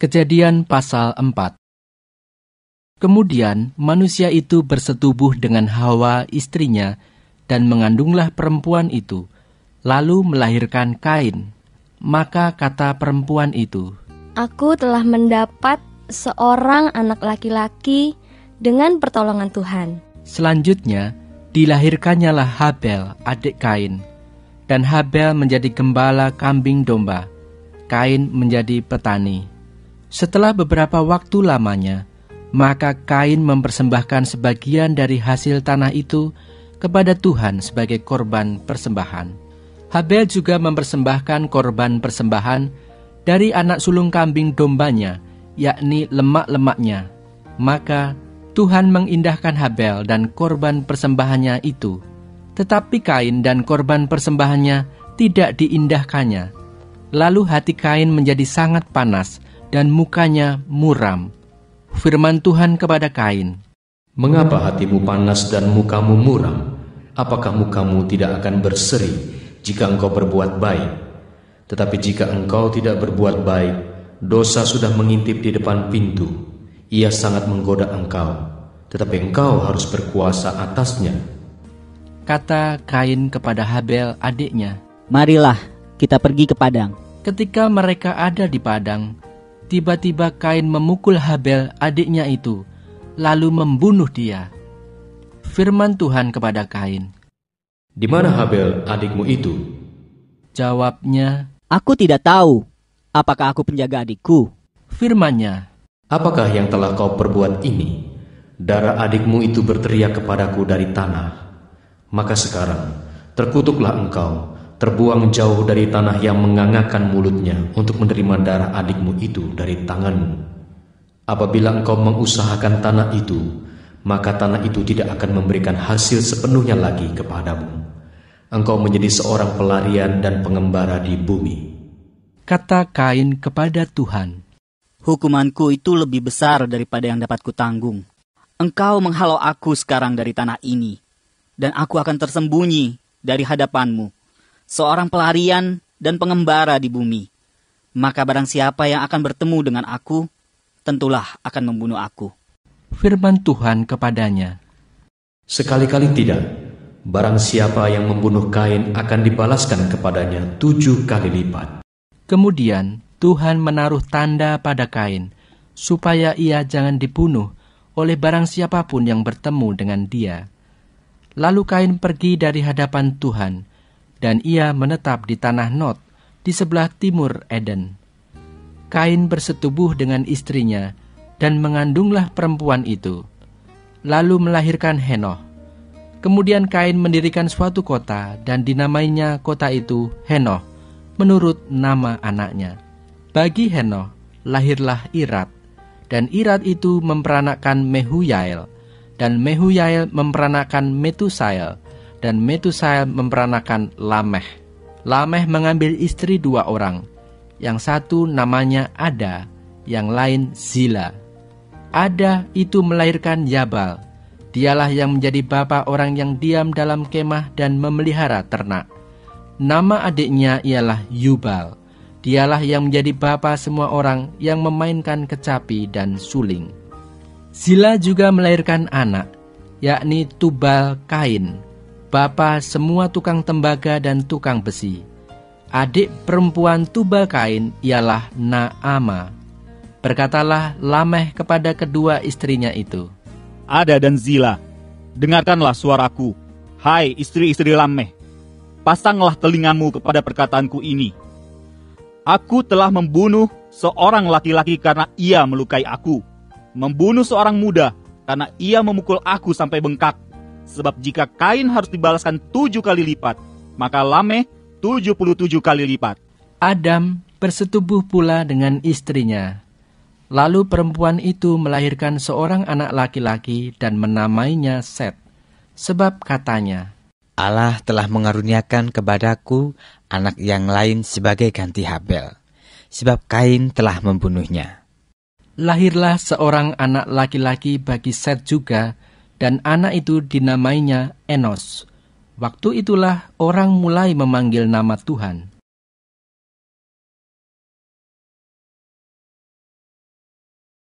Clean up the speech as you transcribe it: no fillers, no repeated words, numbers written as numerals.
Kejadian pasal 4. Kemudian manusia itu bersetubuh dengan Hawa istrinya dan mengandunglah perempuan itu, lalu melahirkan Kain. Maka kata perempuan itu, "Aku telah mendapat seorang anak laki-laki dengan pertolongan Tuhan." Selanjutnya dilahirkannyalah Habel, adik Kain. Dan Habel menjadi gembala kambing domba, Kain menjadi petani. Setelah beberapa waktu lamanya, maka Kain mempersembahkan sebagian dari hasil tanah itu kepada Tuhan sebagai korban persembahan. Habel juga mempersembahkan korban persembahan dari anak sulung kambing dombanya, yakni lemak-lemaknya. Maka Tuhan mengindahkan Habel dan korban persembahannya itu, tetapi Kain dan korban persembahannya tidak diindahkannya. Lalu hati Kain menjadi sangat panas dan mukanya muram. Firman Tuhan kepada Kain, "Mengapa hatimu panas dan mukamu muram? Apakah mukamu tidak akan berseri jika engkau berbuat baik? Tetapi jika engkau tidak berbuat baik, dosa sudah mengintip di depan pintu. Ia sangat menggoda engkau, tetapi engkau harus berkuasa atasnya." Kata Kain kepada Habel adiknya, "Marilah kita pergi ke padang." Ketika mereka ada di padang, tiba-tiba Kain memukul Habel adiknya itu, lalu membunuh dia. Firman Tuhan kepada Kain, "Di mana Habel adikmu itu?" Jawabnya, "Aku tidak tahu. Apakah aku penjaga adikku?" Firman-Nya, "Apakah yang telah kau perbuat ini? Darah adikmu itu berteriak kepadaku dari tanah. Maka sekarang terkutuklah engkau, terbuang jauh dari tanah yang mengangakkan mulutnya untuk menerima darah adikmu itu dari tanganmu. Apabila engkau mengusahakan tanah itu, maka tanah itu tidak akan memberikan hasil sepenuhnya lagi kepadamu. Engkau menjadi seorang pelarian dan pengembara di bumi." kata Kain kepada Tuhan, "Hukumanku itu lebih besar daripada yang dapat kutanggung. Engkau menghalau aku sekarang dari tanah ini, dan aku akan tersembunyi dari hadapanmu, seorang pelarian dan pengembara di bumi. Maka barang siapa yang akan bertemu dengan aku, tentulah akan membunuh aku." Firman Tuhan kepadanya, "Sekali-kali tidak. Barang siapa yang membunuh Kain akan dibalaskan kepadanya 7 kali lipat." Kemudian Tuhan menaruh tanda pada Kain, supaya ia jangan dibunuh oleh barang siapapun yang bertemu dengan dia. Lalu Kain pergi dari hadapan Tuhan, dan ia menetap di tanah Nod, di sebelah timur Eden. Kain bersetubuh dengan istrinya, dan mengandunglah perempuan itu, lalu melahirkan Henoh. Kemudian Kain mendirikan suatu kota, dan dinamainya kota itu Henoh, menurut nama anaknya. Bagi Henoh lahirlah Irad, dan Irad itu memperanakkan Mehuyael, dan Mehuyael memperanakkan Metusael, dan Metusael memperanakkan Lameh. Lameh mengambil istri 2 orang, yang satu namanya Ada, yang lain Zila. Ada itu melahirkan Yabal. Dialah yang menjadi bapa orang yang diam dalam kemah dan memelihara ternak. Nama adiknya ialah Yubal. Dialah yang menjadi bapa semua orang yang memainkan kecapi dan suling. Zila juga melahirkan anak, yakni Tubal Kain, bapa semua tukang tembaga dan tukang besi. Adik perempuan Tubal Kain ialah Naama. Berkatalah Lameh kepada kedua istrinya itu, "Ada dan Zila, dengarkanlah suaraku, hai istri-istri Lameh. Pasanglah telingamu kepada perkataanku ini. Aku telah membunuh seorang laki-laki karena ia melukai aku, membunuh seorang muda karena ia memukul aku sampai bengkak. Sebab jika Kain harus dibalaskan 7 kali lipat, maka Lameh 77 kali lipat." Adam bersetubuh pula dengan istrinya. Lalu perempuan itu melahirkan seorang anak laki-laki dan menamainya Set, sebab katanya, "Allah telah mengaruniakan kepadaku anak yang lain sebagai ganti Habel, sebab Kain telah membunuhnya." Lahirlah seorang anak laki-laki bagi Set juga, dan anak itu dinamainya Enos. Waktu itulah orang mulai memanggil nama Tuhan.